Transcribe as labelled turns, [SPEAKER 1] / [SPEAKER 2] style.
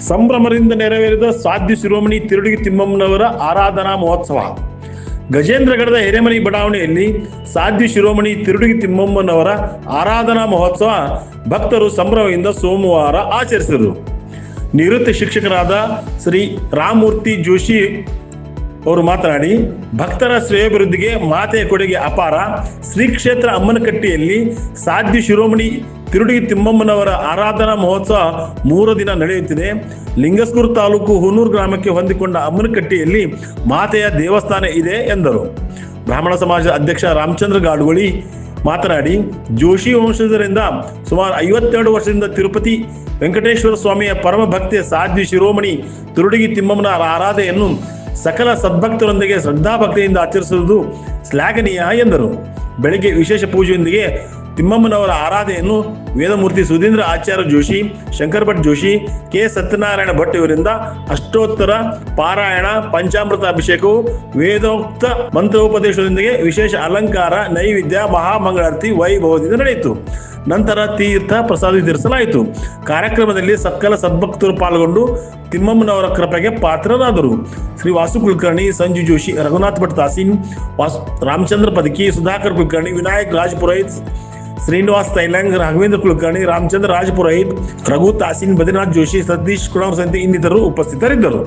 [SPEAKER 1] ಸಂಭ್ರಮದಿಂದ ನೆರವೇರಿದ ಸಾಧ್ಯ ಶಿರೋಮಣಿ ತಿರುಡಿಗಿ ತಿಮ್ಮಮ್ಮನವರ ಆರಾಧನಾ ಮಹೋತ್ಸವ. ಗಜೇಂದ್ರಗಢದ ಹಿರೇಮನಿ ಬಡಾವಣೆಯಲ್ಲಿ ಸಾಧ್ಯ ಶಿರೋಮಣಿ ತಿರುಡಿಗಿ ತಿಮ್ಮಮ್ಮನವರ ಆರಾಧನಾ ಮಹೋತ್ಸವ ಭಕ್ತರು ಸಂಭ್ರಮದಿಂದ ಸೋಮವಾರ ಆಚರಿಸಿದರು. ನಿವೃತ್ತ ಶಿಕ್ಷಕರಾದ ಶ್ರೀ ರಾಮಮೂರ್ತಿ ಜೋಶಿ ಅವರು ಮಾತನಾಡಿ, ಭಕ್ತರ ಶ್ರೇಯೋಭಿವೃದ್ಧಿಗೆ ಮಾತೆಯ ಕೊಡುಗೆ ಅಪಾರ. ಶ್ರೀ ಕ್ಷೇತ್ರ ಅಮ್ಮನಕಟ್ಟಿಯಲ್ಲಿ ಸಾಧ್ಯ ಶಿರೋಮಣಿ ತಿರುಡಿಗಿ ತಿಮ್ಮಮ್ಮನವರ ಆರಾಧನಾ ಮಹೋತ್ಸವ 3 ದಿನ ನಡೆಯುತ್ತಿದೆ. ಲಿಂಗಸ್ಕೂರು ತಾಲೂಕು ಹುನೂರು ಗ್ರಾಮಕ್ಕೆ ಹೊಂದಿಕೊಂಡ ಅಮ್ಮನಕಟ್ಟಿಯಲ್ಲಿ ಮಾತೆಯ ದೇವಸ್ಥಾನ ಇದೆ ಎಂದರು. ಬ್ರಾಹ್ಮಣ ಸಮಾಜದ ಅಧ್ಯಕ್ಷ ರಾಮಚಂದ್ರ ಗಾಡ್ಗೊಳಿ ಮಾತನಾಡಿ, ಜೋಶಿ ವಂಶಜರಿಂದ ಸುಮಾರು 52 ವರ್ಷದಿಂದ ತಿರುಪತಿ ವೆಂಕಟೇಶ್ವರ ಸ್ವಾಮಿಯ ಪರಮ ಭಕ್ತಿಯ ಸಾಧ್ಯ ಶಿರೋಮಣಿ ತಿರುಡಿಗಿ ತಿಮ್ಮಮ್ಮನ ಆರಾಧನೆಯನ್ನು ಸಕಲ ಸದ್ಭಕ್ತರೊಂದಿಗೆ ಶ್ರದ್ಧಾಭಕ್ತಿಯಿಂದ ಆಚರಿಸುವುದು ಶ್ಲಾಘನೀಯ ಎಂದರು. ಬೆಳಗ್ಗೆ ವಿಶೇಷ ಪೂಜೆಯೊಂದಿಗೆ ತಿಮ್ಮಮ್ಮನವರ ಆರಾಧನೆಯನ್ನು ವೇದಮೂರ್ತಿ ಸುಧೀಂದ್ರ ಆಚಾರ್ಯ ಜೋಶಿ, ಶಂಕರ್ ಭಟ್ ಜೋಶಿ, ಕೆ ಸತ್ಯನಾರಾಯಣ ಭಟ್ ಇವರಿಂದ ಅಷ್ಟೋತ್ತರ ಪಾರಾಯಣ, ಪಂಚಾಮೃತ ಅಭಿಷೇಕವು ವೇದೋಕ್ತ ಮಂತ್ರೋಪದೇಶದೊಂದಿಗೆ ವಿಶೇಷ ಅಲಂಕಾರ, ನೈವೇದ್ಯ, ಮಹಾಮಂಗಳಾರತಿ ವೈಭವದಿಂದ ನಡೆಯಿತು. ನಂತರ ತೀರ್ಥ ಪ್ರಸಾದ ವಿತರಿಸಲಾಯಿತು. ಕಾರ್ಯಕ್ರಮದಲ್ಲಿ ಸಕಲ ಸದ್ಭಕ್ತರು ಪಾಲ್ಗೊಂಡು ತಿಮ್ಮಮ್ಮನವರ ಕೃಪೆಗೆ ಪಾತ್ರರಾದರು. ಶ್ರೀ ವಾಸು ಕುಲಕರ್ಣಿ, ಸಂಜು ಜೋಶಿ, ರಘುನಾಥ್ ಭಟ್ ತಾಸೀನ್, ರಾಮಚಂದ್ರ ಪದಕಿ, ಸುಧಾಕರ್ ಕುಲಕರ್ಣಿ, ವಿನಾಯಕ್ ರಾಜ್ ಪುರೋಹಿತ್, ಶ್ರೀನಿವಾಸ್ ತೈಲಂಗ್, ರಾಘವೇಂದ್ರ ಕುಲಕರ್ಣಿ, ರಾಮಚಂದ್ರ ರಾಜ್ ಪುರೋಹಿತ್, ರಘು ತಾಸೀನ್, ಬದ್ರಿನಾಥ್ ಜೋಶಿ, ಸತೀಶ್ ಕುಣಾರ್ ಸಂತೆ ಇನ್ನಿತರರು ಉಪಸ್ಥಿತರಿದ್ದರು.